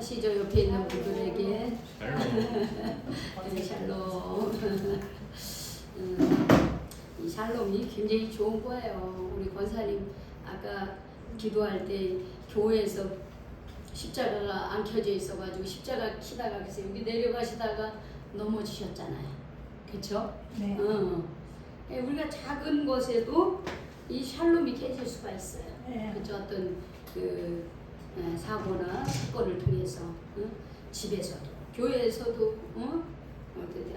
하시죠. 옆에 있는 분들에게. 네, 샬롬. 이 샬롬이 굉장히 좋은 거예요. 우리 권사님 아까 기도할 때 교회에서 십자가가 안 켜져 있어가지고 십자가 키다가 그래서 여기 내려가시다가 넘어지셨잖아요. 그렇죠? 네. 우리가 작은 것에도 이 샬롬이 깨질 수가 있어요. 네. 그렇죠? 어떤 그 사고나 사건을 통해서 집에서도 교회에서도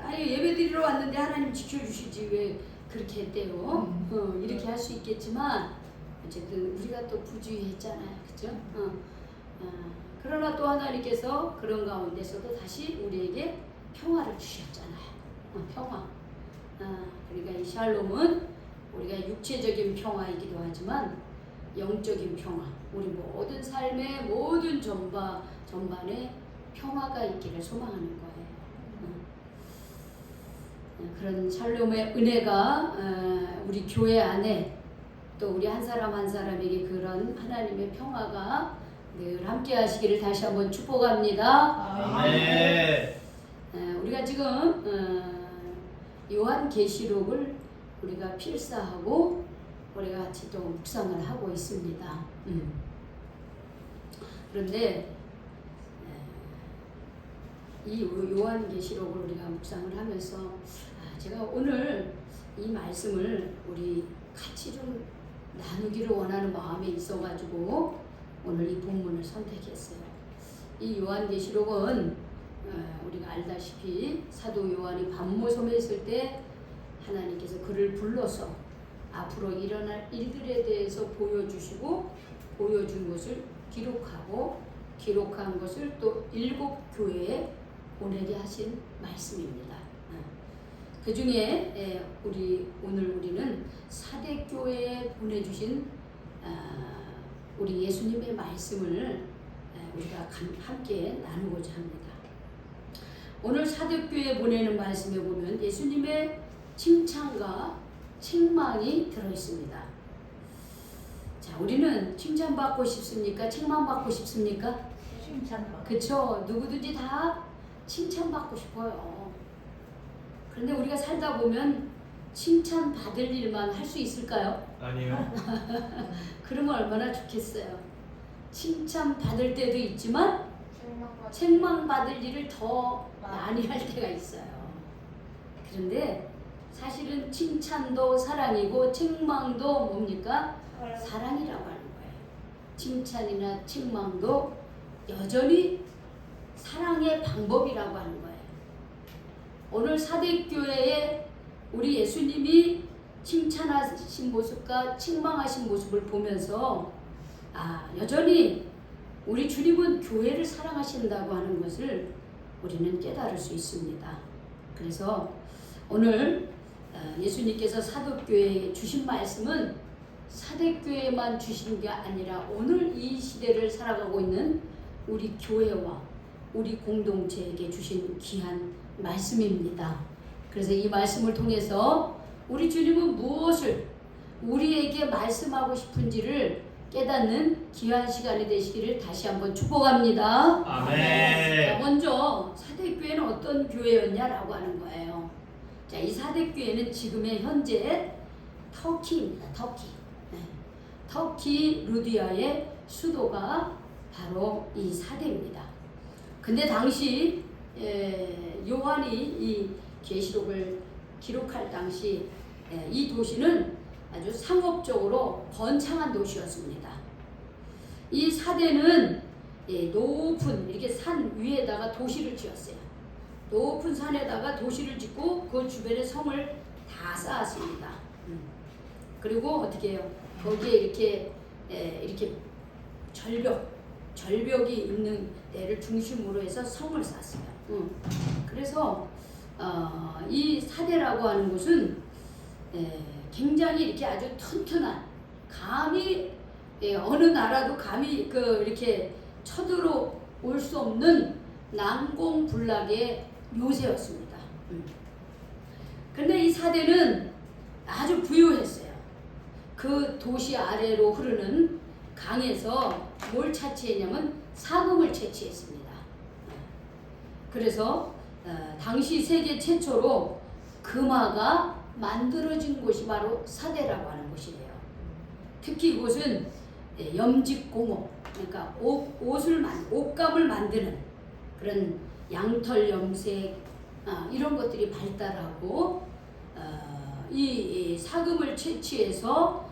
아니 예배 드리러 왔는데 하나님 지켜주시지 왜 그렇게 했대요. 이렇게 할 수 있겠지만 어쨌든 우리가 또 부주의했잖아요. 그렇죠? 그러나 또 하나님께서 그런 가운데서도 다시 우리에게 평화를 주셨잖아요. 평화. 그러니까 이 샬롬은 우리가 육체적인 평화이기도 하지만 영적인 평화, 우리 모든 삶의 모든 전반에 평화가 있기를 소망하는 거예요. 그런 샬롬의 은혜가 우리 교회 안에 또 우리 한 사람 한 사람에게 그런 하나님의 평화가 늘 함께 하시기를 다시 한번 축복합니다. 아멘. 우리가 지금 요한계시록을 우리가 필사하고 우리가 같이 또 묵상을 하고 있습니다. 그런데 이 요한계시록을 우리가 묵상을 하면서 제가 오늘 이 말씀을 우리 같이 좀 나누기를 원하는 마음이 있어가지고 오늘 이 본문을 선택했어요. 이 요한계시록은 우리가 알다시피 사도 요한이 반모섬에 있을 때 하나님께서 그를 불러서 앞으로 일어날 일들에 대해서 보여주시고 보여준 것을 기록하고 기록한 것을 또 7교회에 보내게 하신 말씀입니다. 그 중에 오늘 우리는 사대교회에 보내주신 우리 예수님의 말씀을 우리가 함께 나누고자 합니다. 오늘 사대교회에 보내는 말씀에 보면 예수님의 칭찬과 책망이 들어있습니다. 자, 우리는 칭찬받고 싶습니까? 책망받고 싶습니까? 칭찬받고. 그쵸? 누구든지 다 칭찬받고 싶어요. 그런데 우리가 살다 보면 칭찬받을 일만 할 수 있을까요? 아니요. 그러면 얼마나 좋겠어요. 칭찬받을 때도 있지만 책망받을 일을 더 많이 할 때가 있어요. 그런데 사실은 칭찬도 사랑이고 책망도 뭡니까? 사랑이라고 하는 거예요. 칭찬이나 책망도 여전히 사랑의 방법이라고 하는 거예요. 오늘 사대교회에 우리 예수님이 칭찬하신 모습과 책망하신 모습을 보면서 여전히 우리 주님은 교회를 사랑하신다고 하는 것을 우리는 깨달을 수 있습니다. 그래서 오늘 예수님께서 사도교회에 주신 말씀은 사대교회만 주신 게 아니라 오늘 이 시대를 살아가고 있는 우리 교회와 우리 공동체에게 주신 귀한 말씀입니다. 그래서 이 말씀을 통해서 우리 주님은 무엇을 우리에게 말씀하고 싶은지를 깨닫는 귀한 시간이 되시기를 다시 한번 축복합니다. 아멘. 자, 먼저 사대교회는 어떤 교회였냐라고 하는 거예요. 자, 이 사대교회는 지금의 현재 터키입니다. 터키. 터키 루디아의 수도가 바로 이 사대입니다. 근데 당시 요한이 이 계시록을 기록할 당시 이 도시는 아주 상업적으로 번창한 도시였습니다. 이 사대는 높은 이렇게 산 위에다가 도시를 지었어요. 높은 산에다가 도시를 짓고 그 주변에 성을 다 쌓았습니다. 그리고 어떻게 해요? 거기에 이렇게 절벽이 있는 데를 중심으로 해서 성을 쌓았어요. 그래서 이 사대라고 하는 곳은 굉장히 이렇게 아주 튼튼한 감히 어느 나라도 감히 이렇게 쳐들어올 수 없는 난공불락의 요새였습니다. 그런데 이 사대는 아주 부유했어요. 그 도시 아래로 흐르는 강에서 뭘 차지했냐면 사금을 채취했습니다. 그래서 당시 세계 최초로 금화가 만들어진 곳이 바로 사대라고 하는 곳이에요. 특히 이곳은 염직공업, 그러니까 옷감을 만드는 그런 양털 염색 이런 것들이 발달하고 이 사금을 채취해서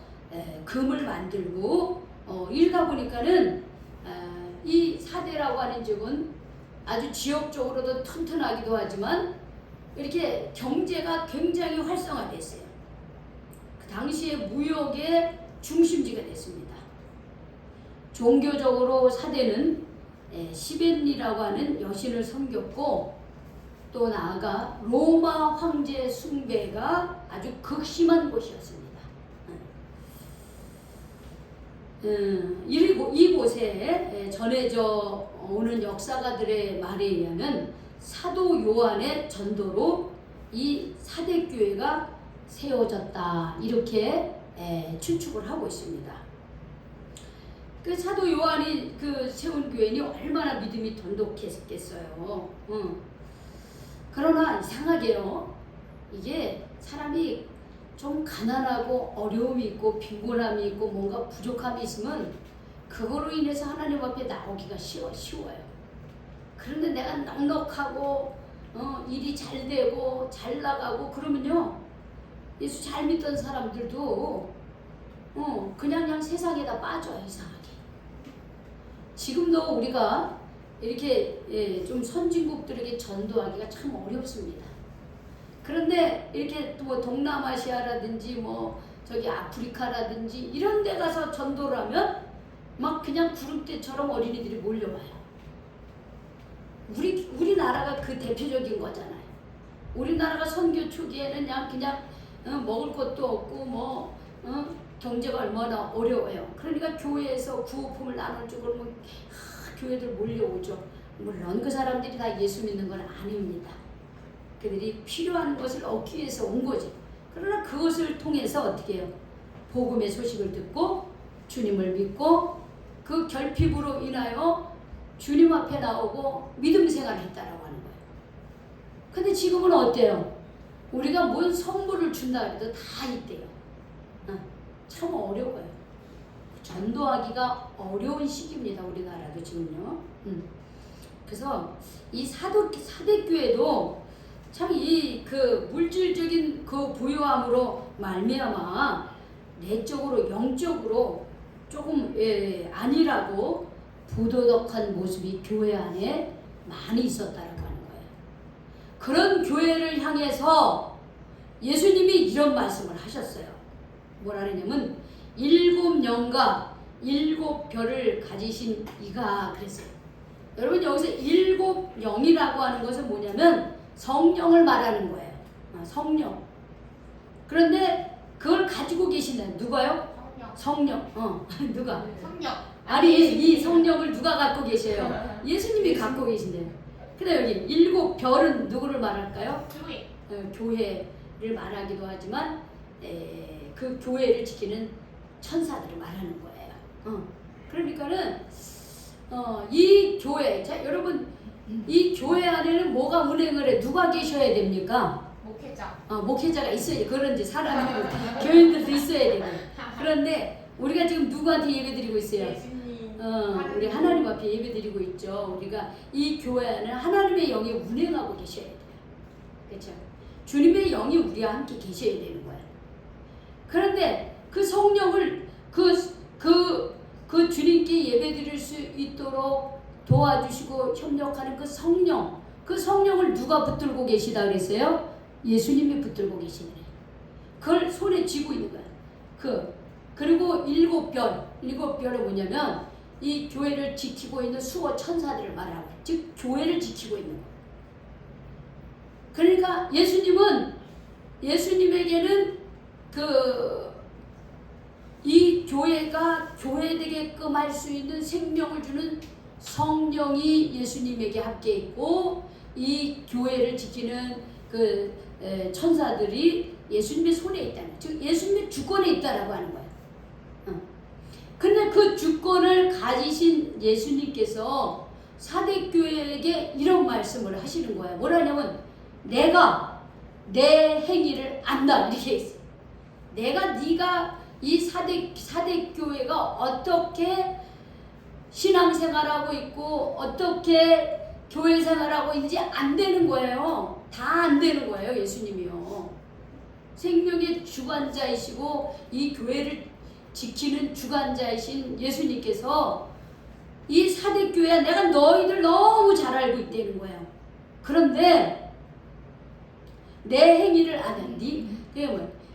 금을 만들고 이러다 보니까는 이 사대라고 하는 지역은 아주 지역적으로도 튼튼하기도 하지만 이렇게 경제가 굉장히 활성화됐어요. 그 당시에 무역의 중심지가 됐습니다. 종교적으로 사대는 시벤리라고 하는 여신을 섬겼고 또 나아가 로마 황제 숭배가 아주 극심한 곳이었습니다. 이곳에 전해져 오는 역사가들의 말에 의하면 사도 요한의 전도로 이 사대교회가 세워졌다 이렇게 추측을 하고 있습니다. 그 사도 요한이 그 세운 교회는 얼마나 믿음이 돈독했겠어요. 그러나 이상하게요. 이게 사람이 좀 가난하고 어려움이 있고 빈곤함이 있고 뭔가 부족함이 있으면 그거로 인해서 하나님 앞에 나오기가 쉬워요. 그런데 내가 넉넉하고 일이 잘 되고 잘 나가고 그러면요. 예수 잘 믿던 사람들도 그냥 세상에다 빠져요. 이상하게. 지금도 우리가 이렇게 좀 선진국들에게 전도하기가 참 어렵습니다. 그런데 이렇게 뭐 동남아시아라든지 뭐 저기 아프리카라든지 이런 데 가서 전도를 하면 막 그냥 구름대처럼 어린이들이 몰려와요. 우리나라가 그 대표적인 거잖아요. 우리나라가 선교 초기에는 그냥 먹을 것도 없고 경제가 얼마나 어려워요. 그러니까 교회에서 구호품을 나눠주고 그러면 교회들 몰려오죠. 물론 그 사람들이 다 예수 믿는 건 아닙니다. 그들이 필요한 것을 얻기 위해서 온 거지. 그러나 그것을 통해서 어떻게 해요? 복음의 소식을 듣고 주님을 믿고 그 결핍으로 인하여 주님 앞에 나오고 믿음 생활을 했다라고 하는 거예요. 근데 지금은 어때요? 우리가 뭔 선물을 준다 해도 다 있대요. 참 어려워요. 전도하기가 어려운 시기입니다. 우리나라도 지금요. 그래서 이 사대교회도 참 이 그 물질적인 그 부유함으로 말미암아 내적으로 영적으로 조금 아니라고 부도덕한 모습이 교회 안에 많이 있었다라고 하는 거예요. 그런 교회를 향해서 예수님이 이런 말씀을 하셨어요. 뭐라 그러냐면 7 영과 7 별을 가지신 이가 그랬어요. 여러분 여기서 7 영이라고 하는 것은 뭐냐면 성령을 말하는 거예요. 성령. 그런데 그걸 가지고 계시는 누가요? 성령. 누가? 성령. 아니 이 성령을 누가 갖고 계셔요? 예수님이 갖고 계신대요. 근데 여기 7 별은 누구를 말할까요? 교회. 교회를 말하기도 하지만 그 교회를 지키는 천사들을 말하는 거예요. 그러니까는 이 교회, 자 여러분 이 교회 안에는 뭐가 운행을 해? 누가 계셔야 됩니까? 목회자. 목회자가 있어야 돼. 그런 이제 사람이고 교인들도 있어야 되고. 그런데 우리가 지금 누구한테 예배드리고 있어요? 예수님. 우리 하나님 앞에 예배드리고 있죠. 우리가 이 교회 안에 하나님의 영이 운행하고 계셔야 돼요. 그렇죠? 주님의 영이 우리와 함께 계셔야 되는 거예요. 그런데 그 성령을 그 주님께 예배드릴 수 있도록 도와주시고 협력하는 그 성령을 누가 붙들고 계시다 그랬어요? 예수님이 붙들고 계시네. 그걸 손에 쥐고 있는 거야. 그리고 7 별은 뭐냐면 이 교회를 지키고 있는 수호 천사들을 말하고, 즉 교회를 지키고 있는 거야. 그러니까 예수님에게는 이 교회가 교회 되게끔 할 수 있는 생명을 주는 성령이 예수님에게 함께 있고, 이 교회를 지키는 그 천사들이 예수님의 손에 있다는, 즉 예수님의 주권에 있다라고 하는 거예요. 근데 그 주권을 가지신 예수님께서 사대교회에게 이런 말씀을 하시는 거예요. 뭐라냐면 내가 내 행위를 안다 이렇게 했어요. 네가 이 사대교회가 어떻게 신앙생활하고 있고 어떻게 교회 생활하고 있는지 안 되는 거예요. 다 안 되는 거예요. 예수님이요. 생명의 주관자이시고 이 교회를 지키는 주관자이신 예수님께서 이 사대교회야 내가 너희들 너무 잘 알고 있다는 거예요. 그런데 내 행위를 아는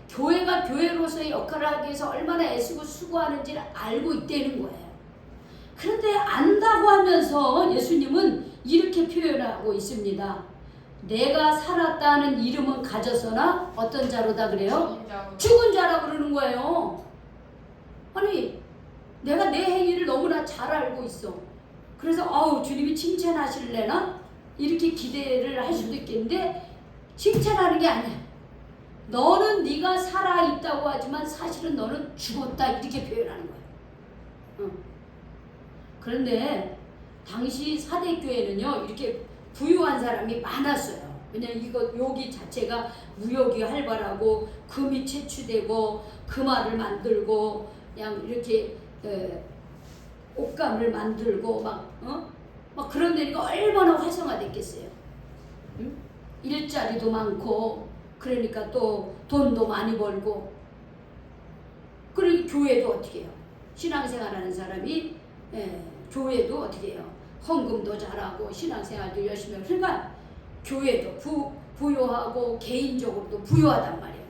교회가 교회로서의 역할을 하기 위해서 얼마나 애쓰고 수고하는지를 알고 있다는 거예요. 그런데 안다고 하면서 예수님은 이렇게 표현하고 있습니다. 내가 살았다는 이름은 가졌으나 어떤 자로다 그래요? 죽은 자라고 그러는 거예요. 아니 내가 내 행위를 너무나 잘 알고 있어. 그래서 주님이 칭찬하실래나? 이렇게 기대를 할 수도 있겠는데 칭찬하는 게 아니야. 너는 네가 살아있다고 하지만 사실은 너는 죽었다 이렇게 표현하는 거야. 그런데 당시 사대교회는요 이렇게 부유한 사람이 많았어요. 왜냐면 여기 자체가 무역이 활발하고 금이 채취되고 금화를 만들고 그냥 이렇게 옷감을 만들고 막 그런 데니까 얼마나 활성화됐겠어요. 응? 일자리도 많고 그러니까 또 돈도 많이 벌고 그러니 교회도 어떻게 해요? 신앙생활하는 사람이 교회도 어떻게 해요? 헌금도 잘하고 신앙생활도 열심히 하고 그러니까 교회도 부유하고 개인적으로도 부유하단 말이에요.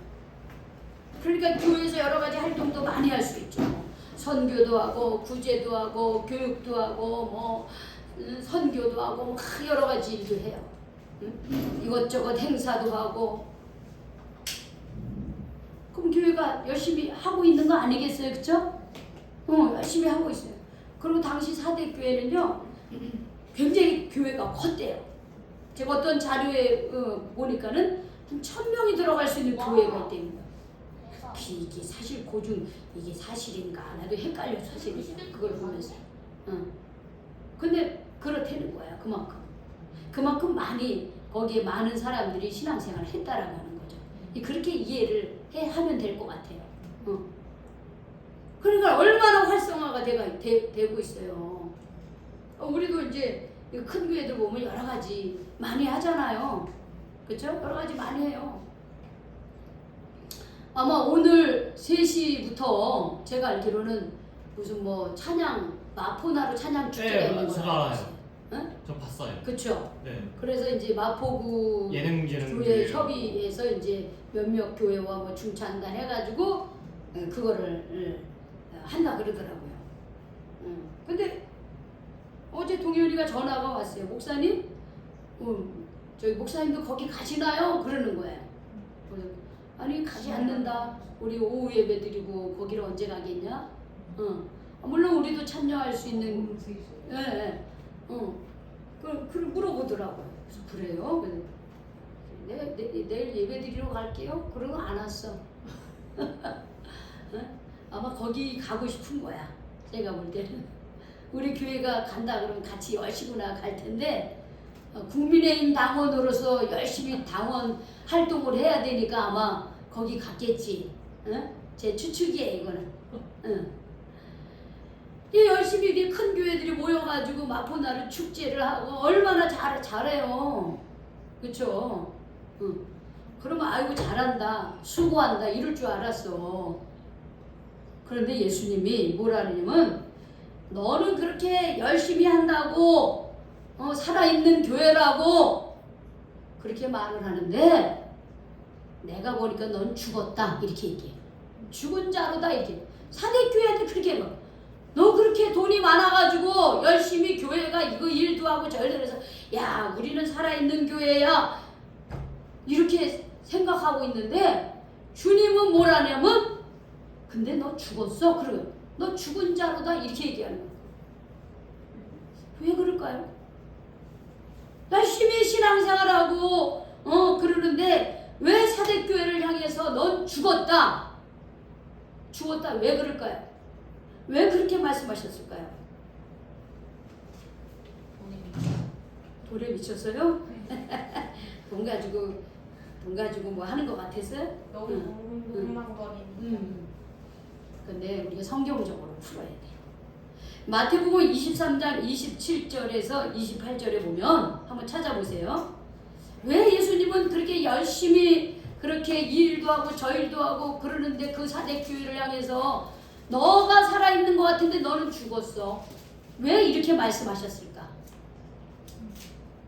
그러니까 교회에서 여러 가지 활동도 많이 할 수 있죠. 선교도 하고 구제도 하고 교육도 하고 선교도 하고 막 여러 가지 일도 해요. 이것저것 행사도 하고 그럼 교회가 열심히 하고 있는 거 아니겠어요? 그렇죠? 열심히 하고 있어요. 그리고 당시 사대교회는요 굉장히 교회가 컸대요. 제가 어떤 자료에 보니까는 한 1000명이 들어갈 수 있는 교회가 있대요. 이게 사실 고중 이게 사실인가 나도 헷갈려 사실이냐 그걸 보면서 근데 그렇다는 거야. 그만큼 많이 거기에 많은 사람들이 신앙생활을 했다라고 하는 거죠. 그렇게 이해를 하면 될 것 같아요. 그러니까 얼마나 활성화가 되고 있어요. 우리도 이제 큰 교회들 보면 여러 가지 많이 하잖아요. 그렇죠? 여러 가지 많이 해요. 아마 오늘 3시부터 제가 알기로는 무슨 찬양 마포나루 찬양 축제가 있는 거라고 알아요. 응? 저 봤어요. 그렇죠. 네. 그래서 이제 마포구 교회 협의해서 이제 몇몇 교회와 중창단 해가지고 그거를 한다 그러더라고요. 근데 어제 동현이가 전화가 왔어요. 목사님, 저희 목사님도 거기 가시나요? 그러는 거예요. 아니 가지 않는다. 우리 오후 예배 드리고 거기를 언제 가겠냐? 물론 우리도 참여할 수 있는. 그 물어보더라고요. 그래서 그래요? 내일 예배 드리러 갈게요. 그러고 안 왔어. 아마 거기 가고 싶은 거야. 제가 볼 때는 우리 교회가 간다 그러면 같이 열심히나 갈 텐데 국민의힘 당원으로서 열심히 당원 활동을 해야 되니까 아마 거기 갔겠지. 제 추측이에요 이거는. 열심히 이렇게 큰 교회들이 모여가지고 마포나루 축제를 하고 얼마나 잘해요. 그쵸? 그러면 아이고 잘한다 수고한다 이럴 줄 알았어. 그런데 예수님이 뭐라 하냐면 너는 그렇게 열심히 한다고 살아있는 교회라고 그렇게 말을 하는데 내가 보니까 넌 죽었다 이렇게 얘기해. 죽은 자로다 이렇게. 사대교회한테 그렇게 해. 너 그렇게 돈이 많아가지고 열심히 교회가 이거 일도 하고 저일도 해서 야 우리는 살아있는 교회야 이렇게 생각하고 있는데 주님은 뭐라냐면 근데 너 죽었어. 그러면 너 죽은 자로다 이렇게 얘기하는 거야. 왜 그럴까요? 열심히 신앙생활하고 그러는데 왜 사대교회를 향해서 넌 죽었다 왜 그럴까요? 왜 그렇게 말씀하셨을까요? 돌에 미쳤어요? 돈 가지고 뭐 하는 것 같아서요? 너무 욕망거리니까. 근데 우리가 성경적으로 풀어야 돼요. 마태복음 23장 27절에서 28절에 보면 한번 찾아보세요. 왜 예수님은 그렇게 열심히 그렇게 이 일도 하고 저 일도 하고 그러는데 그 사대교회를 향해서 너가 살아있는 것 같은데 너는 죽었어. 왜 이렇게 말씀하셨을까?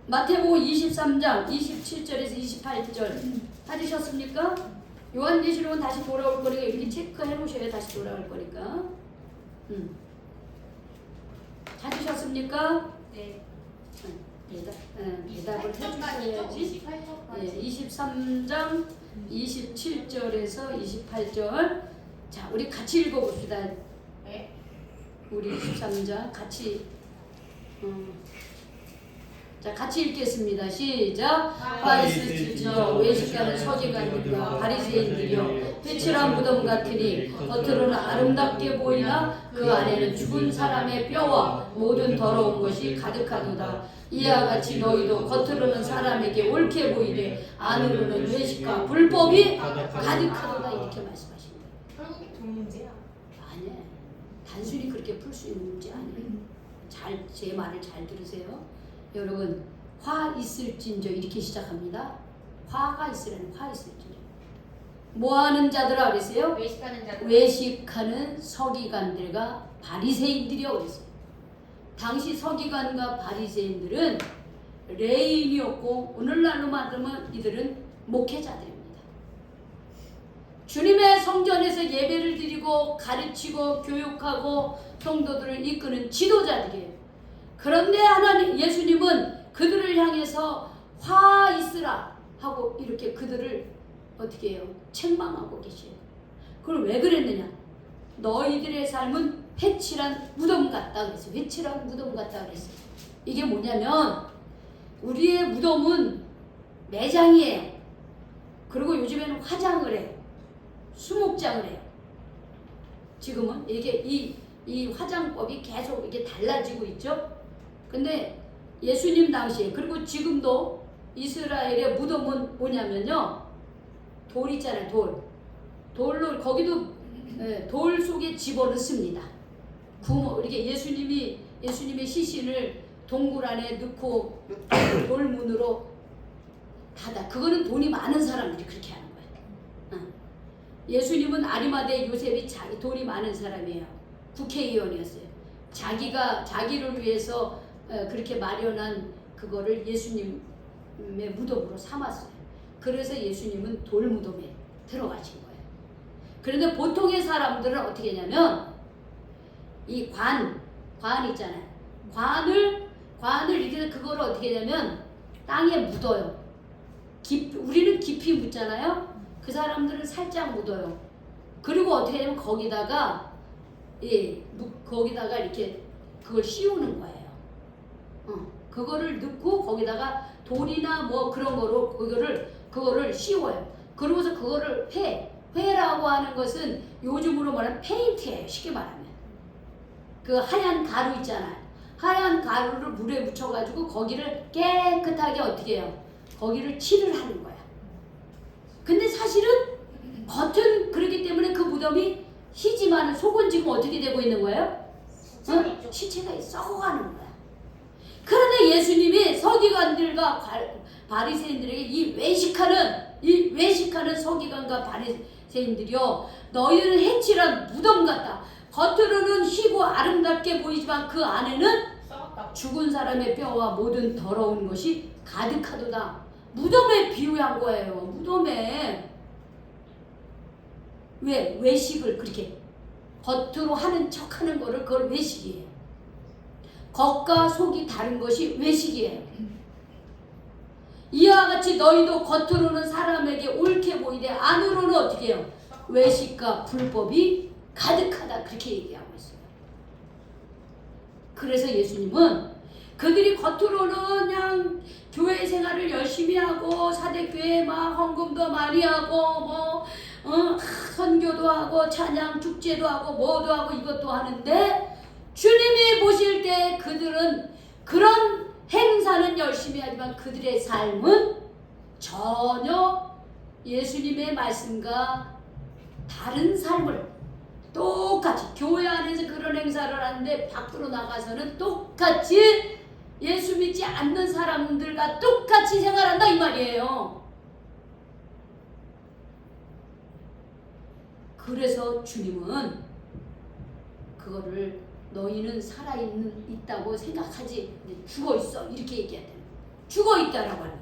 마태복음 23장 27절에서 28절 찾으셨습니까? 요한계시록은 다시 돌아올 거니까 이렇게 체크해 놓으셔야 다시 돌아올 거니까. 찾으셨습니까? 네. 대답을 해주셔야지. 23장 27절에서 28절. 자, 우리 같이 읽어봅시다. 네. 우리 23장 같이. 자, 같이 읽겠습니다. 시작. 화 있을 지저 외식하는 서기관들과 바리새인들이여 회칠한 무덤 같으니 겉으로는 아름답게 보이나 그 안에는 죽은 사람의 뼈와 모든 더러운 것이 가득하도다. 이와 같이 너희도 겉으로는 사람에게 옳게 보이되 안으로는 외식과 불법이 가득하도다. 이렇게 말씀하십니다. 결국에 돈 문제야. 아니야. 단순히 그렇게 풀 수 있는 문제 아니에요. 제 말을 잘 들으세요. 여러분, 화 있을진저 이렇게 시작합니다. 화가 있으라는 화 있을진저. 뭐하는 자들아 그랬어요? 외식하는 자들. 외식하는 서기관들과 바리새인들이요 그랬어요. 당시 서기관과 바리새인들은 레인이었고 오늘날로 말하면 이들은 목회자들입니다. 주님의 성전에서 예배를 드리고 가르치고 교육하고 성도들을 이끄는 지도자들이에요. 그런데 하나님 예수님은 그들을 향해서 화 있으라 하고 이렇게 그들을 어떻게 해요? 책망하고 계셔요. 그걸 왜 그랬느냐? 너희들의 삶은 회칠한 무덤 같다 그랬어요. 회칠한 무덤 같다 그랬어요. 이게 뭐냐면 우리의 무덤은 매장이에요. 그리고 요즘에는 화장을 해요. 수목장을 해요. 지금은 이게 이 화장법이 계속 이게 달라지고 있죠. 근데 예수님 당시에 그리고 지금도 이스라엘의 무덤은 뭐냐면요. 돌 있잖아요. 돌로 거기도 돌 속에 집어넣습니다. 구멍 이렇게 예수님의 시신을 동굴 안에 넣고 돌문으로 닫아. 그거는 돈이 많은 사람들이 그렇게 하는 거예요. 예수님은 아리마대 요셉이 돈이 많은 사람이에요. 국회의원이었어요. 자기를 위해서 그렇게 마련한 그거를 예수님의 무덤으로 삼았어요. 그래서 예수님은 돌무덤에 들어가신 거예요. 그런데 보통의 사람들은 어떻게 하냐면 이 관 있잖아요. 관을 이렇게 그거를 어떻게 하냐면 땅에 묻어요. 우리는 깊이 묻잖아요. 그 사람들은 살짝 묻어요. 그리고 어떻게 하냐면 거기다가 이렇게 그걸 씌우는 거예요. 그거를 넣고 거기다가 돌이나 뭐 그런 거로 그거를 씌워요. 그러고서 그거를 회라고 하는 것은 요즘으로 말하면 페인트예요. 쉽게 말하면 그 하얀 가루 있잖아요. 하얀 가루를 물에 묻혀가지고 거기를 깨끗하게 어떻게 해요? 거기를 칠을 하는 거야. 근데 사실은 겉은 그렇기 때문에 그 무덤이 희지만 속은 지금 어떻게 되고 있는 거예요? 시체가 썩어가는 거야. 그런데 예수님이 서기관들과 바리새인들에게 이 외식하는 서기관과 바리새인들이요, 너희는 해칠한 무덤 같다. 겉으로는 희고 아름답게 보이지만 그 안에는 죽은 사람의 뼈와 모든 더러운 것이 가득하도다. 무덤에 비유한 거예요. 무덤에. 왜? 외식을 그렇게 겉으로 하는 척하는 거를 그걸 외식이에요. 겉과 속이 다른 것이 외식이에요. 이와 같이 너희도 겉으로는 사람에게 옳게 보이되 안으로는 어떻게 해요? 외식과 불법이 가득하다. 그렇게 얘기하고 있어요. 그래서 예수님은 그들이 겉으로는 그냥 교회 생활을 열심히 열심히 하고 사대교회 막 헌금도 많이 하고 뭐 선교도 하고 찬양 축제도 하고 뭐도 하고 이것도 하는데 주님이 보실 때 그들은 그런 행사는 열심히 하지만 그들의 삶은 전혀 예수님의 말씀과 다른 삶을 똑같이 교회 안에서 그런 행사를 하는데 밖으로 나가서는 똑같이 예수 믿지 않는 사람들과 똑같이 생활한다 이 말이에요. 그래서 주님은 그거를 너희는 살아있다고 생각하지 죽어있어 이렇게 얘기해야 돼요. 죽어있다라고 하는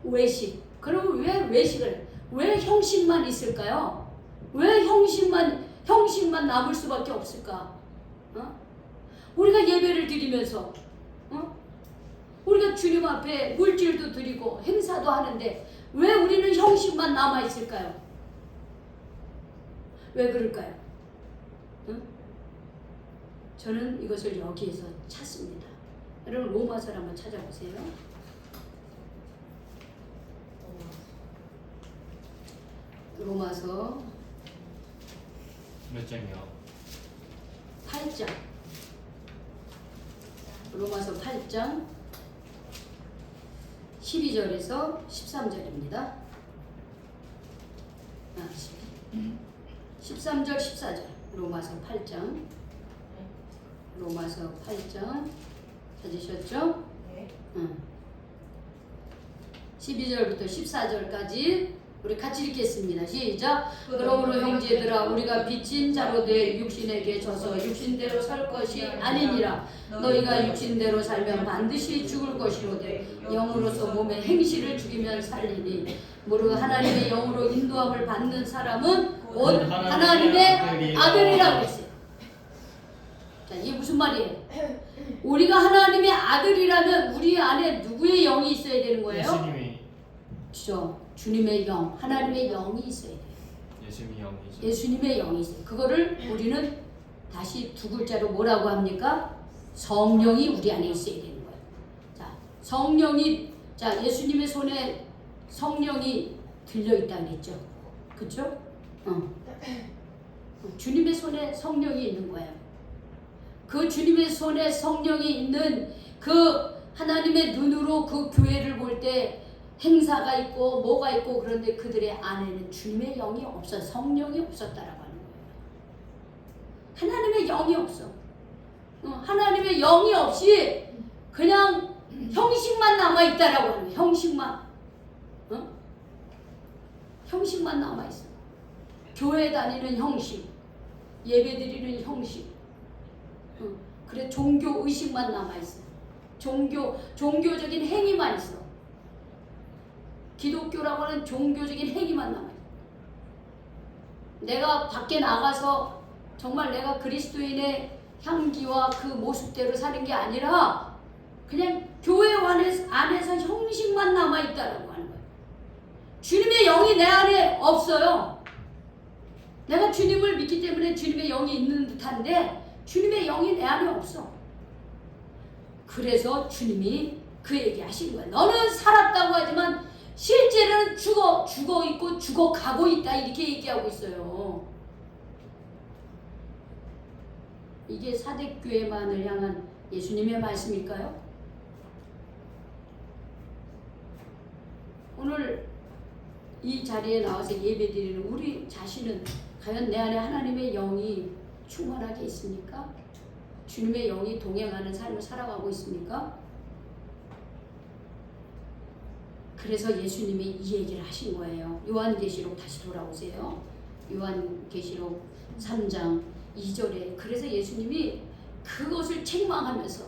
외식. 그러면 왜 외식을 왜 형식만 있을까요? 왜 형식만 남을 수밖에 없을까? 우리가 예배를 드리면서 우리가 주님 앞에 물질도 드리고 행사도 하는데 왜 우리는 형식만 남아 있을까요? 왜 그럴까요? 저는 이것을 여기에서 찾습니다. 여러분 로마서를 한번 찾아보세요. 로마서 몇 장이요? 8장. 로마서 8장 12절에서 13절입니다. 13절 14절 로마서 8장 로마서 8장 찾으셨죠? 네. 12절부터 14절까지 우리 같이 읽겠습니다. 시작. 그러므로 형제들아 우리가 빚진 자로 돼 육신에게 져서 육신대로 살 것이 아니니라. 너희가 육신대로 살면 반드시 죽을 것이로되 영으로서 몸의 행실을 죽이면 살리니 무릇 하나님의 영으로 인도함을 받는 사람은 곧 하나님의 아들이라고 했어요. 자, 이게 무슨 말이에요? 우리가 하나님의 아들이라면 우리 안에 누구의 영이 있어야 되는 거예요? 예수님이 그죠? 주님의 영, 하나님의 영이 있어야 돼요. 예수님이 영이죠. 예수님의 영이 있어요. 그거를 우리는 다시 두 글자로 뭐라고 합니까? 성령이 우리 안에 있어야 되는 거예요. 자, 성령이, 자, 예수님의 손에 성령이 들려있다 그랬죠? 그쵸? 주님의 손에 성령이 있는 거예요. 그 주님의 손에 성령이 있는 그 하나님의 눈으로 그 교회를 볼 때 행사가 있고 뭐가 있고 그런데 그들의 안에는 주님의 영이 없어 성령이 없었다라고 하는 거예요. 하나님의 영이 없어. 하나님의 영이 없이 그냥 형식만 남아 있다라고 하는 거예요. 형식만. 형식만 남아 있어. 교회 다니는 형식, 예배 드리는 형식. 그래 종교 의식만 남아 있어. 종교적인 행위만 있어. 기독교라고 하는 종교적인 행위만 남아요. 내가 밖에 나가서 정말 내가 그리스도인의 향기와 그 모습대로 사는 게 아니라 그냥 교회 안에서 형식만 남아있다라고 하는 거예요. 주님의 영이 내 안에 없어요. 내가 주님을 믿기 때문에 주님의 영이 있는 듯한데 주님의 영이 내 안에 없어. 그래서 주님이 그 얘기 하시는 거예요. 너는 살았다고 하지만 실제로는 죽어 있고 죽어 가고 있다 이렇게 얘기하고 있어요. 이게 사대교회만을 향한 예수님의 말씀일까요? 오늘 이 자리에 나와서 예배드리는 우리 자신은 과연 내 안에 하나님의 영이 충만하게 있습니까? 주님의 영이 동행하는 삶을 살아가고 있습니까? 그래서 예수님이 이 얘기를 하신 거예요. 요한계시록 다시 돌아오세요. 요한계시록 3장 2절에 그래서 예수님이 그것을 책망하면서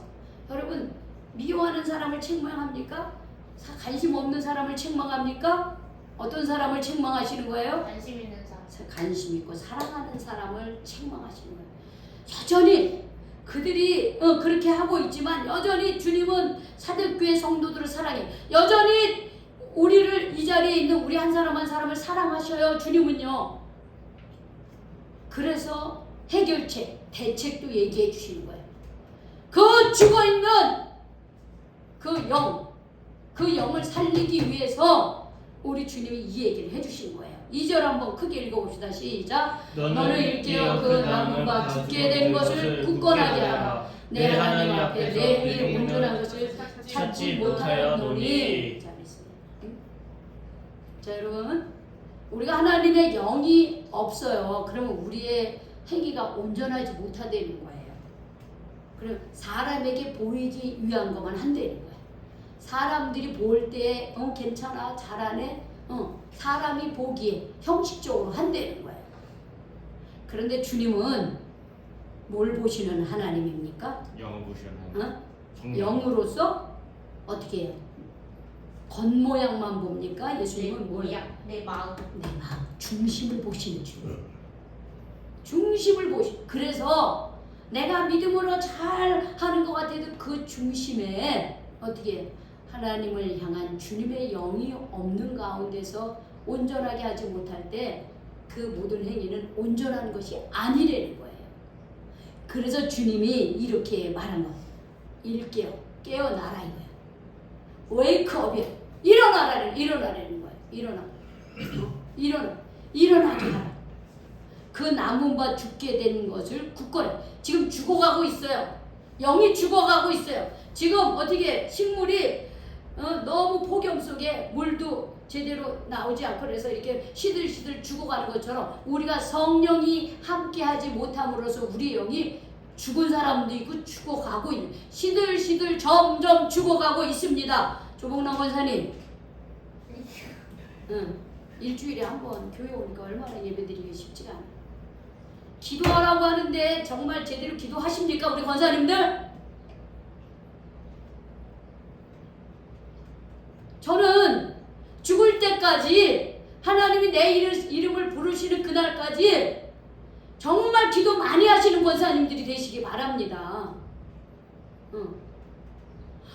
여러분 미워하는 사람을 책망합니까? 관심 없는 사람을 책망합니까? 어떤 사람을 책망하시는 거예요? 관심 있는 사람. 관심 있고 사랑하는 사람을 책망하시는 거예요. 여전히 그들이 그렇게 하고 있지만 여전히 주님은 사대교회 성도들을 사랑해. 여전히 우리를 이 자리에 있는 우리 한 사람 한 사람을 사랑하셔요. 주님은요. 그래서 해결책, 대책도 얘기해 주시는 거예요. 그 죽어있는 그 영, 그 영을 살리기 위해서 우리 주님이 이 얘기를 해주신 거예요. 2절 한번 크게 읽어봅시다. 시작. 너는 일깨어 그 나무가 죽게 된 것을 굳건하게 하라. 내 하나님 앞에 내 영이 온전한 것을 찾지 못하였노니. 잘했어요. 자, 여러분, 우리가 하나님의 영이 없어요. 그러면 우리의 행위가 온전하지 못하다는 거예요. 그럼 사람에게 보이기 위한 것만 한다는 거예요. 사람들이 볼 때 괜찮아, 잘하네, 사람이 보기에 형식적으로 한다는 거예요. 그런데 주님은 뭘 보시는 하나님입니까? 영을 보시는 영으로서 어떻게 해요? 겉모양만 봅니까? 예수님은 뭘? 내 마음. 내 마음, 중심을 보시는 주님. 중심을 그래서 내가 믿음으로 잘 하는 것 같아도 그 중심에 어떻게 해요? 하나님을 향한 주님의 영이 없는 가운데서 온전하게 하지 못할 때 그 모든 행위는 온전한 것이 아니라는 거예요. 그래서 주님이 이렇게 말한 거예요. 일깨어, 깨어나라 이거예요. 웨이크업이에요. 일어나라는 거예요. 일어나게 하라. 그 나무가 죽게 된 것을 굳건해. 지금 죽어가고 있어요. 영이 죽어가고 있어요. 지금 어떻게 식물이 너무 폭염 속에 물도 제대로 나오지 않고 그래서 이렇게 시들시들 죽어가는 것처럼 우리가 성령이 함께하지 못함으로써 우리 영이 죽은 사람도 있고 죽어가고 있는 시들시들 점점 죽어가고 있습니다. 조봉남 권사님, 일주일에 한 번 교회 오니까 얼마나 예배드리기 쉽지가 않아요. 기도하라고 하는데 정말 제대로 기도하십니까 우리 권사님들? 저는 죽을 때까지 하나님이 내 이름을 부르시는 그날까지 정말 기도 많이 하시는 권사님들이 되시기 바랍니다.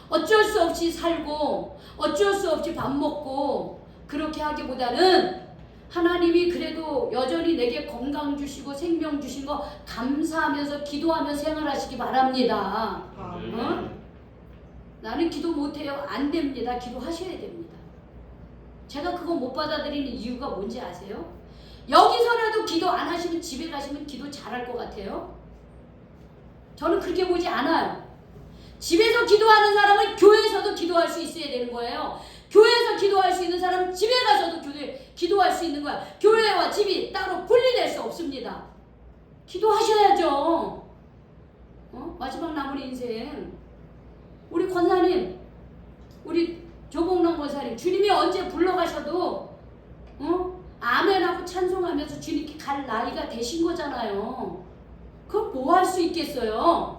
어쩔 수 없이 살고 어쩔 수 없이 밥 먹고 그렇게 하기보다는 하나님이 그래도 여전히 내게 건강 주시고 생명 주신 거 감사하면서 기도하면서 생활하시기 바랍니다. 나는 기도 못해요. 안 됩니다. 기도하셔야 됩니다. 제가 그거 못 받아들이는 이유가 뭔지 아세요? 여기서라도 기도 안 하시면 집에 가시면 기도 잘할 것 같아요? 저는 그렇게 보지 않아요. 집에서 기도하는 사람은 교회에서도 기도할 수 있어야 되는 거예요. 교회에서 기도할 수 있는 사람은 집에 가서도 기도할 수 있는 거야. 교회와 집이 따로 분리될 수 없습니다. 기도하셔야죠. 마지막 남은 인생. 우리 권사님, 우리 조봉남 권사님, 주님이 언제 불러가셔도 아멘하고 찬송하면서 주님께 갈 나이가 되신 거잖아요. 그럼 뭐 할 수 있겠어요?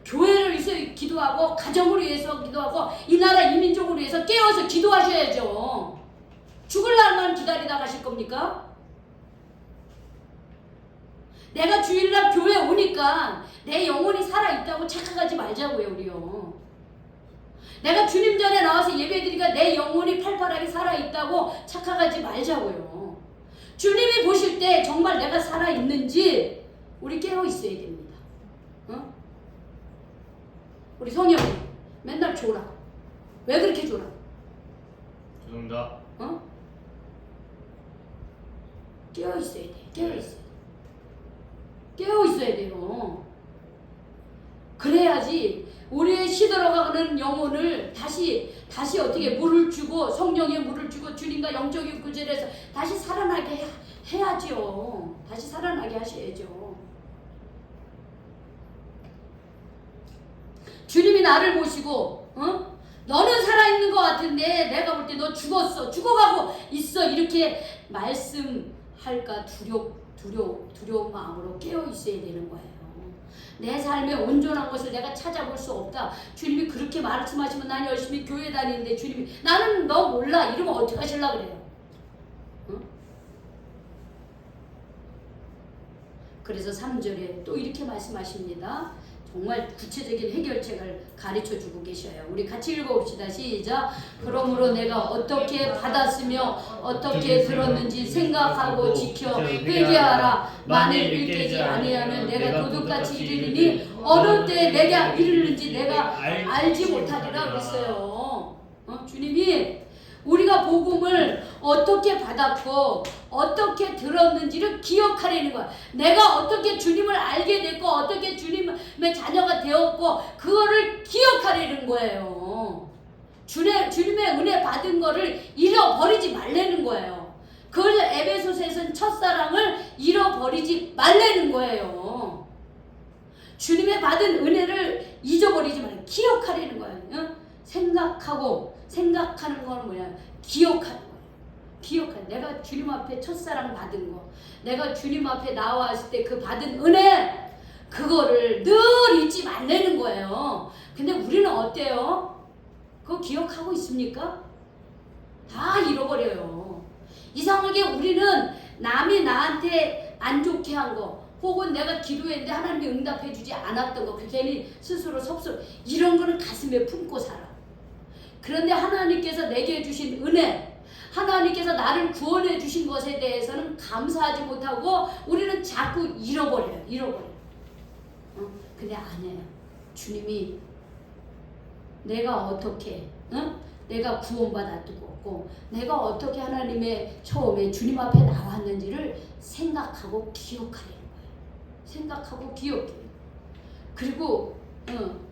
교회를 위해서 기도하고 가정을 위해서 기도하고 이 나라 이 민족을 위해서 깨어서 기도하셔야죠. 죽을 날만 기다리다 가실 겁니까? 내가 주일날 교회 오니까 내 영혼이 살아있다고 착각하지 말자고요. 우리요. 내가 주님 전에 나와서 예배드리니까 내 영혼이 팔팔하게 살아있다고 착각하지 말자고요. 주님이 보실 때 정말 내가 살아있는지 우리 깨어있어야 됩니다. 우리 성형이 맨날 졸아. 왜 그렇게 졸아? 죄송합니다. 깨어있어야 돼. 깨어있어야 돼요. 그래야지 우리의 시들어가는 영혼을 다시 어떻게 물을 주고 성령의 물을 주고 주님과 영적인 구절에서 다시 살아나게 해야죠. 다시 살아나게 하셔야죠. 주님이 나를 보시고 너는 살아있는 것 같은데 내가 볼 때 너 죽었어. 죽어가고 있어. 이렇게 말씀할까 두려운 마음으로 깨어있어야 되는 거예요. 내 삶에 온전한 것을 내가 찾아볼 수 없다. 주님이 그렇게 말씀하시면 난 열심히 교회 다니는데 주님이 나는 너 몰라 이러면 어떻게 하실라 그래요? 그래서 3절에 또 이렇게 말씀하십니다. 정말 구체적인 해결책을 가르쳐주고 계셔요. 우리 같이 읽어봅시다. 시작. 그러므로 내가 어떻게 받았으며 어떻게 들었는지 생각하고 지켜 회개하라. 만일 일깨지 아니하면 내가 도둑같이 이르리니 어느 때 내가 이르는지 내가 알지 못하리라 그랬어요. 주님이 우리가 복음을 어떻게 받았고 어떻게 들었는지를 기억하려는 거야. 내가 어떻게 주님을 알게 됐고 어떻게 주님의 자녀가 되었고 그거를 기억하려는 거예요. 주님의 은혜 받은 거를 잃어버리지 말라는 거예요. 그걸 에베소서에서는 첫사랑을 잃어버리지 말라는 거예요. 주님의 받은 은혜를 잊어버리지 말고 기억하려는 거예요. 생각하는 건 뭐냐? 기억하는 거예요. 기억하는. 내가 주님 앞에 첫사랑 받은 거, 내가 주님 앞에 나왔을 때 그 받은 은혜, 그거를 늘 잊지 말라는 거예요. 근데 우리는 어때요? 그거 기억하고 있습니까? 다 잃어버려요. 이상하게 우리는 남이 나한테 안 좋게 한 거, 혹은 내가 기도했는데 하나님이 응답해 주지 않았던 거, 괜히 스스로 섭섭, 이런 거는 가슴에 품고 살아. 그런데 하나님께서 내게 주신 은혜, 하나님께서 나를 구원해 주신 것에 대해서는 감사하지 못하고 우리는 자꾸 잃어버려요. 근데 아니에요. 주님이 내가 어떻게 내가 구원받았고 내가 어떻게 하나님의 처음에 주님 앞에 나왔는지를 생각하고 기억하려는 거예요. 생각하고 기억해. 그리고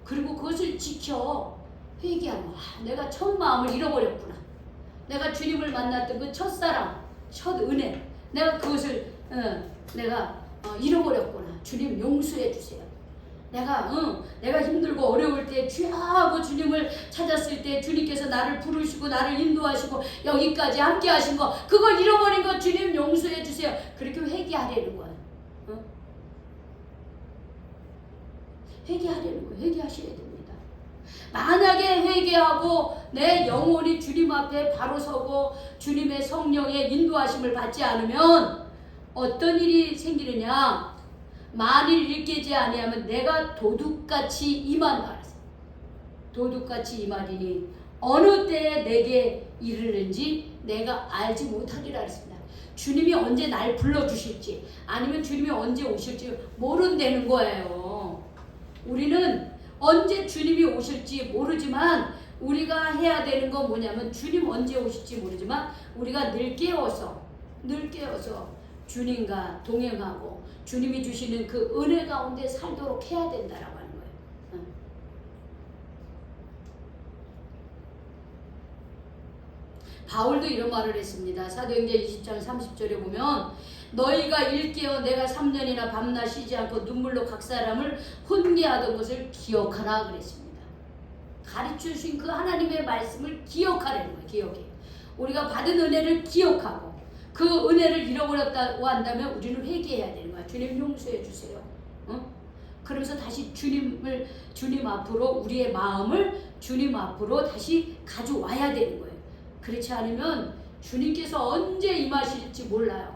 그것을 지켜 회개하는 거야. 내가 첫 마음을 잃어버렸구나. 내가 주님을 만났던 그 첫사랑, 첫 은혜, 내가 그것을 잃어버렸구나. 주님 용서해 주세요. 내가 힘들고 어려울 때 주야 하고 주님을 찾았을 때 주님께서 나를 부르시고 나를 인도하시고 여기까지 함께 하신 거, 그걸 잃어버린 거 주님 용서해 주세요. 그렇게 회개하려는 거야. 회개하려는 거예요. 회개하셔야 됩니다. 만약에 회개하고 내 영혼이 주님 앞에 바로 서고 주님의 성령의 인도하심을 받지 않으면 어떤 일이 생기느냐? 만일 일깨지 아니하면 내가 도둑같이 임한다. 도둑같이 임하리니 어느 때에 내게 이르는지 내가 알지 못하리라 했습니다. 주님이 언제 날 불러주실지 아니면 주님이 언제 오실지 모른다는 거예요. 우리는 언제 주님이 오실지 모르지만 우리가 해야 되는 건 뭐냐면, 주님 언제 오실지 모르지만 우리가 늘 깨어서 주님과 동행하고 주님이 주시는 그 은혜 가운데 살도록 해야 된다라고 하는 거예요. 바울도 이런 말을 했습니다. 사도행전 20장 30절에 보면 너희가 일깨어 내가 3년이나 밤낮 쉬지 않고 눈물로 각 사람을 훈계하던 것을 기억하라 그랬습니다. 가르쳐주신 그 하나님의 말씀을 기억하라는 거예요. 기억해. 우리가 받은 은혜를 기억하고 그 은혜를 잃어버렸다고 한다면 우리는 회개해야 되는 거야. 주님 용서해 주세요. 그러면서 다시 주님 앞으로 우리의 마음을 주님 앞으로 다시 가져와야 되는 거예요. 그렇지 않으면 주님께서 언제 임하실지 몰라요.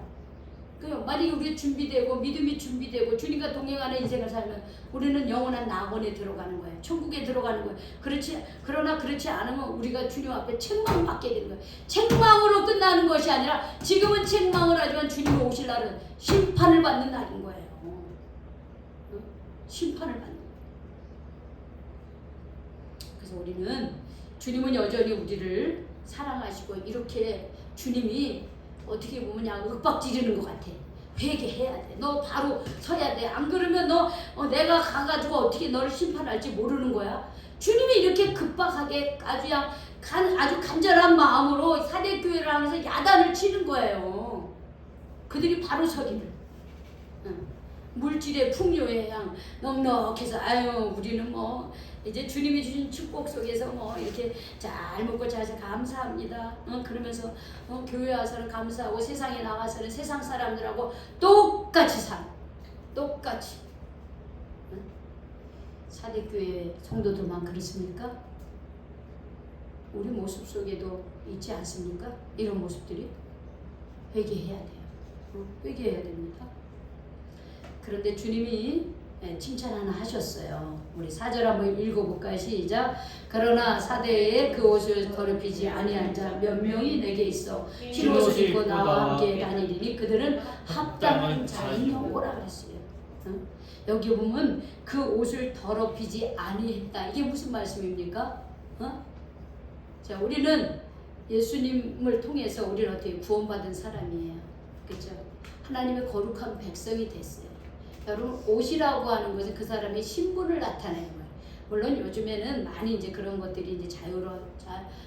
만약에 우리가 준비되고 믿음이 준비되고 주님과 동행하는 인생을 살면 우리는 영원한 낙원에 들어가는 거예요. 천국에 들어가는 거예요. 그러나 그렇지 않으면 우리가 주님 앞에 책망받게 되는 거예요. 책망으로 끝나는 것이 아니라 지금은 책망을 하지만 주님이 오실 날은 심판을 받는 날인 거예요. 심판을 받는 거예요. 그래서 우리는 주님은 여전히 우리를 사랑하시고 이렇게 주님이 어떻게 보면 그냥 윽박지르는 것 같아. 회개해야 돼. 너 바로 서야 돼. 안 그러면 내가 가가지고 어떻게 너를 심판할지 모르는 거야. 주님이 이렇게 급박하게 아주 간절한 마음으로 사대교회를 하면서 야단을 치는 거예요. 그들이 바로 서기를. 물질의 풍요에 넉넉해서 우리는 이제 주님이 주신 축복 속에서 이렇게 잘 먹고 자서 감사합니다. 그러면서 교회 와서는 감사하고 세상에 나가서는 세상 사람들하고 똑같이 살아. 똑같이. 사대교회 성도들만 그렇습니까? 우리 모습 속에도 있지 않습니까? 이런 모습들이. 회개해야 돼요. 회개해야 됩니다. 그런데 주님이 칭찬 하나 하셨어요. 우리 4절 한번 읽어볼까요? 시작. 그러나 사대에 그 옷을 더럽히지 아니한 자 몇 명이 내게 있어 흰 옷을 입고 나와 함께 다니리니 그들은 합당한 자인 형고라 그랬어요. 여기 보면 그 옷을 더럽히지 아니했다. 이게 무슨 말씀입니까? 자, 우리는 예수님을 통해서 우리는 어떻게 구원받은 사람이에요. 그렇죠? 하나님의 거룩한 백성이 됐어요. 여러분, 옷이라고 하는 것은 그 사람의 신분을 나타내는 거예요. 물론 요즘에는 많이 이제 그런 것들이 이제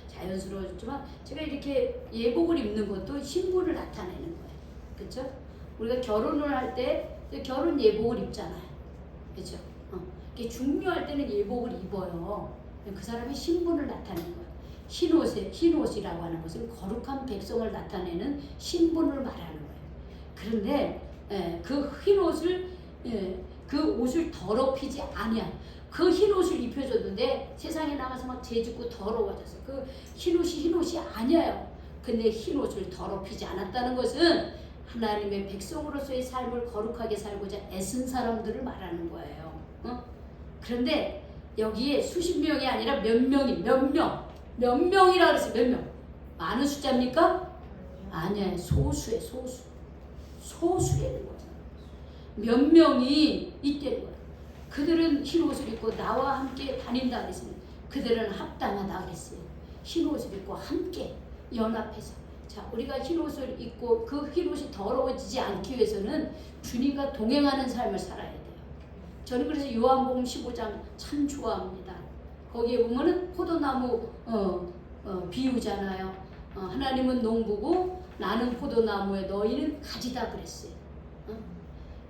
자연스러워졌지만 제가 이렇게 예복을 입는 것도 신분을 나타내는 거예요. 그렇죠? 우리가 결혼을 할 때 결혼 예복을 입잖아요. 그렇죠? 이게 중요할 때는 예복을 입어요. 그 사람의 신분을 나타내는 거예요. 흰옷이라고 하는 것은 거룩한 백성을 나타내는 신분을 말하는 거예요. 그런데 그 흰옷을 그 옷을 더럽히지 아니야. 그 흰옷을 입혀줬는데 세상에 나가서 막 재짓고 더러워져서 그 흰옷이 아니에요. 근데 흰옷을 더럽히지 않았다는 것은 하나님의 백성으로서의 삶을 거룩하게 살고자 애쓴 사람들을 말하는 거예요. 그런데 여기에 수십 명이 아니라 몇 명이라 그랬어요. 몇 명? 많은 숫자입니까? 아니에요. 소수예요. 소수라는 거죠. 몇 명이 있다는 거예요. 그들은 흰옷을 입고 나와 함께 다닌다 그랬습니다. 그들은 합당하다 그랬어요. 흰옷을 입고 함께 연합해서. 자, 우리가 흰옷을 입고 그 흰옷이 더러워지지 않기 위해서는 주님과 동행하는 삶을 살아야 돼요. 저는 그래서 요한복음 15장 참 좋아합니다. 거기에 보면은 포도나무 비유잖아요. 하나님은 농부고 나는 포도나무에 너희는 가지다 그랬어요.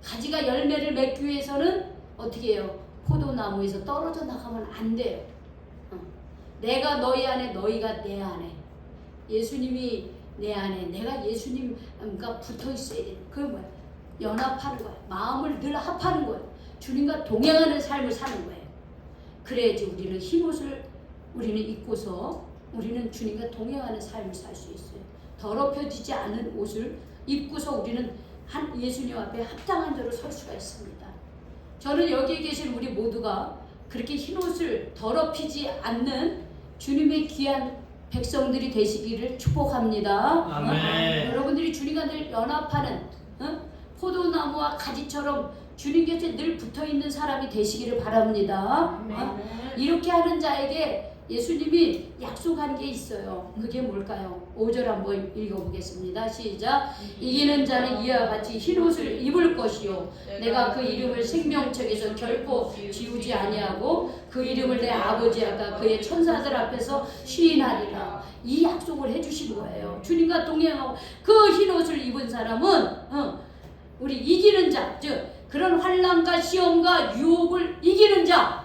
가지가 열매를 맺기 위해서는 어떻게 해요? 포도나무에서 떨어져 나가면 안 돼요. 내가 너희 안에 너희가 내 안에 예수님이 내 안에 내가 예수님과 붙어 있어야 돼요. 그게 뭐야? 연합하는 거야. 마음을 늘 합하는 거예요. 주님과 동행하는 삶을 사는 거예요. 그래야지 우리는 흰옷을 우리는 입고서 우리는 주님과 동행하는 삶을 살 수 있어요. 더럽혀지지 않은 옷을 입고서 우리는 한 예수님 앞에 합당한 자로 설 수가 있습니다. 저는 여기에 계신 우리 모두가 그렇게 흰옷을 더럽히지 않는 주님의 귀한 백성들이 되시기를 축복합니다. 아멘. 여러분들이 주님과 늘 연합하는 포도나무와 가지처럼 주님 곁에 늘 붙어있는 사람이 되시기를 바랍니다. 이렇게 하는 자에게 예수님이 약속한 게 있어요. 그게 뭘까요? 5절 한번 읽어보겠습니다. 시작. 이기는 자는 이와 같이 흰옷을 입을 것이요 내가 그 이름을 생명책에서 결코 지우지 아니하고 그 이름을 내 아버지 아까 그의 천사들 앞에서 시인하리라. 이 약속을 해주신 거예요. 주님과 동행하고 그 흰옷을 입은 사람은 우리 이기는 자, 즉 그런 환난과 시험과 유혹을 이기는 자.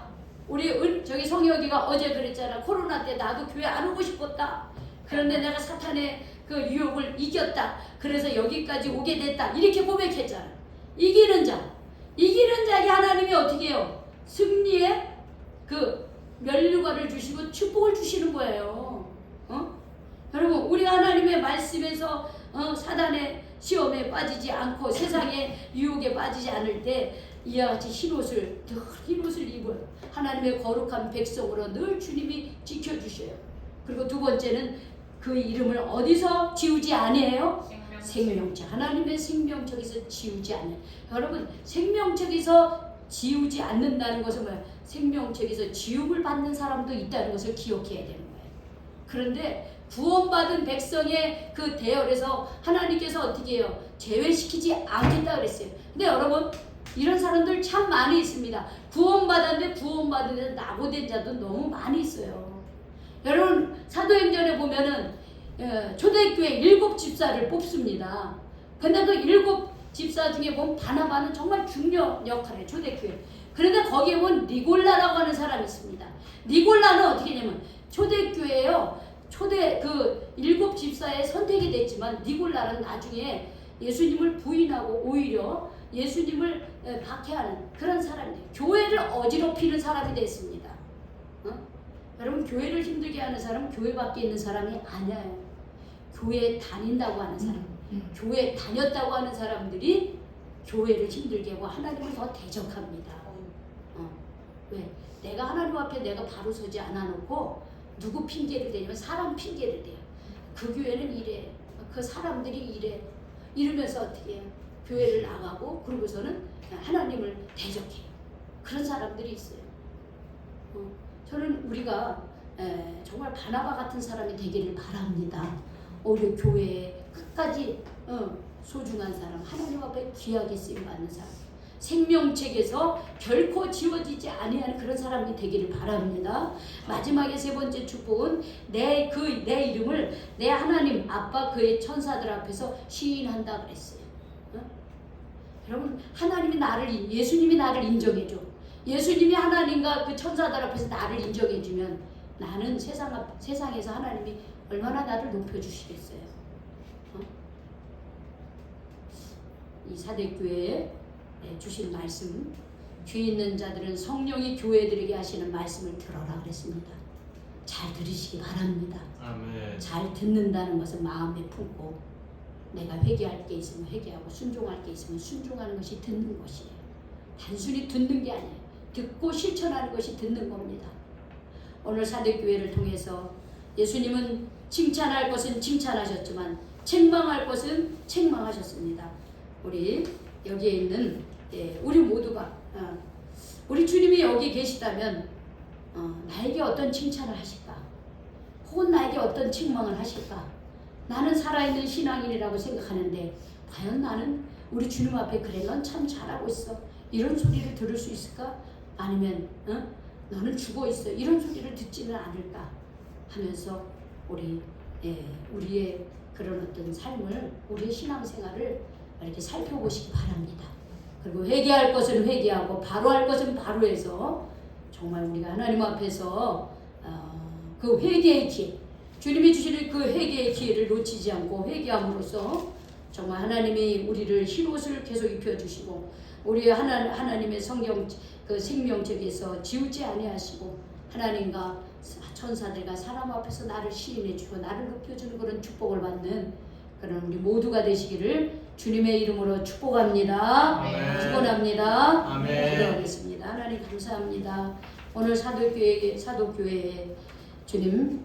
우리 저기 성혁이가 어제 그랬잖아. 코로나 때 나도 교회 안 오고 싶었다. 그런데 내가 사탄의 그 유혹을 이겼다. 그래서 여기까지 오게 됐다. 이렇게 고백했잖아. 이기는 자에게 하나님이 어떻게 해요? 승리의 그 면류관을 주시고 축복을 주시는 거예요. 여러분, 우리 하나님의 말씀에서 사단의 시험에 빠지지 않고 세상의 유혹에 빠지지 않을 때 이와 같이 흰옷을 입은 하나님의 거룩한 백성으로 늘 주님이 지켜주셔요. 그리고 두 번째는 그 이름을 어디서 지우지 아니에요? 생명책. 하나님의 생명책에서 지우지 않는. 여러분, 생명책에서 지우지 않는다는 것은 뭐예요? 생명책에서 지움을 받는 사람도 있다는 것을 기억해야 되는 거예요. 그런데 구원받은 백성의 그 대열에서 하나님께서 어떻게 해요? 제외시키지 않겠다 그랬어요. 근데 여러분, 이런 사람들 참 많이 있습니다. 구원받았는데 구원받은 낙오된 자도 너무 많이 있어요. 여러분, 사도행전에 보면은 초대교회 7집사를 뽑습니다. 근데 그 7집사 중에 보면 바나바는 정말 중요한 역할을 해요. 초대교회. 그런데 거기에 보면 니골라라고 하는 사람이 있습니다. 니골라는 어떻게 되냐면 초대교회요. 초대 그 7집사에 선택이 됐지만 니골라는 나중에 예수님을 부인하고 오히려 예수님을 박해하는 그런 사람들, 교회를 어지럽히는 사람이 됐습니다. 여러분, 교회를 힘들게 하는 사람은 교회 밖에 있는 사람이 아니에요. 교회에 다닌다고 하는 사람, 교회에 다녔다고 하는 사람들이 교회를 힘들게 하고 하나님을 더 대적합니다. 왜? 내가 하나님 앞에 내가 바로 서지 않아 놓고 누구 핑계를 대냐면 사람 핑계를 대요. 그 교회는 이래, 그 사람들이 이래, 이러면서 어떻게 해요? 교회를 나가고 그러고서는 하나님을 대적해요. 그런 사람들이 있어요. 저는 우리가 정말 정말 바나바 같은 사람이 되기를 바랍니다. 우리 교회에 끝까지 소중한 사람, 하나님 앞에 귀하게 쓰임받는 사람, 생명책에서 결코 지워지지 아니하는 그런 사람이 되기를 바랍니다. 마지막에 세 번째 축복은 내 이름을 내 하나님 아빠 그의 천사들 앞에서 시인한다 그랬어요. 여러분, 예수님이 나를 인정해줘. 예수님이 하나님과 그 천사들 앞에서 나를 인정해주면 나는 세상에서 하나님이 얼마나 나를 높여주시겠어요. 이 사대교회에 주신 말씀, 귀 있는 자들은 성령이 교회들에게 하시는 말씀을 들어라 그랬습니다. 잘 들으시기 바랍니다. 아멘. 잘 듣는다는 것은 마음에 품고 내가 회개할 게 있으면 회개하고 순종할 게 있으면 순종하는 것이 듣는 것이에요. 단순히 듣는 게 아니에요. 듣고 실천하는 것이 듣는 겁니다. 오늘 사대교회를 통해서 예수님은 칭찬할 것은 칭찬하셨지만 책망할 것은 책망하셨습니다. 우리 여기에 있는 우리 모두가 우리 주님이 여기 계시다면 나에게 어떤 칭찬을 하실까? 혹은 나에게 어떤 책망을 하실까? 나는 살아있는 신앙인이라고 생각하는데 과연 나는 우리 주님 앞에 그래 넌 참 잘하고 있어 이런 소리를 들을 수 있을까? 아니면 너는 죽어있어 이런 소리를 듣지는 않을까 하면서 우리의 그런 어떤 삶을 우리의 신앙생활을 이렇게 살펴보시기 바랍니다. 그리고 회개할 것은 회개하고 바로 할 것은 바로 해서 정말 우리가 하나님 앞에서 그 회개의 기회, 주님이 주시는 그 회개의 기회를 놓치지 않고 회개함으로써 정말 하나님이 우리를 흰옷을 계속 입혀주시고 우리 하나님의 그 생명책에서 지우지 아니하시고 하나님과 천사들과 사람 앞에서 나를 시인해주고 나를 높여주는 그런 축복을 받는 그런 우리 모두가 되시기를 주님의 이름으로 축복합니다. 아멘. 축원합니다. 아멘. 기도하겠습니다. 하나님 감사합니다. 오늘 사도교회에 주님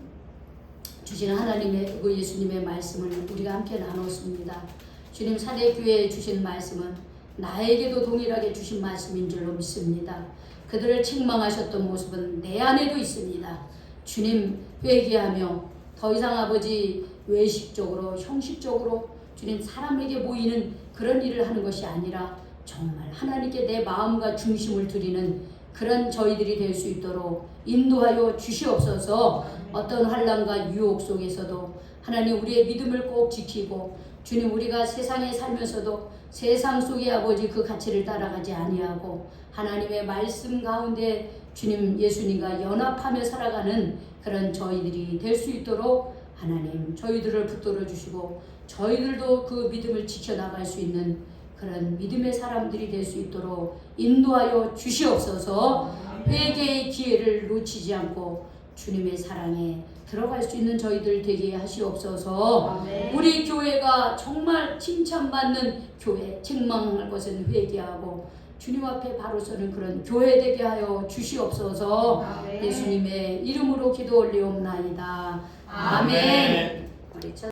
주시는 하나님의 그 예수님의 말씀을 우리가 함께 나눴습니다. 주님 사대교회에 주신 말씀은 나에게도 동일하게 주신 말씀인 줄로 믿습니다. 그들을 책망하셨던 모습은 내 안에도 있습니다. 주님 회개하며 더 이상 아버지 외식적으로 형식적으로 주님 사람에게 보이는 그런 일을 하는 것이 아니라 정말 하나님께 내 마음과 중심을 드리는 그런 저희들이 될 수 있도록 인도하여 주시옵소서. 어떤 환난과 유혹 속에서도 하나님 우리의 믿음을 꼭 지키고 주님 우리가 세상에 살면서도 세상 속의 아버지 그 가치를 따라가지 아니하고 하나님의 말씀 가운데 주님 예수님과 연합하며 살아가는 그런 저희들이 될 수 있도록 하나님 저희들을 붙들어 주시고 저희들도 그 믿음을 지켜나갈 수 있는 그런 믿음의 사람들이 될 수 있도록 인도하여 주시옵소서. 회개의 기회를 놓치지 않고 주님의 사랑에 들어갈 수 있는 저희들 되게 하시옵소서. 아멘. 우리 교회가 정말 칭찬받는 교회, 책망할 것은 회개하고 주님 앞에 바로 서는 그런 교회 되게 하여 주시옵소서. 아멘. 예수님의 이름으로 기도 올리옵나이다. 아멘. 우리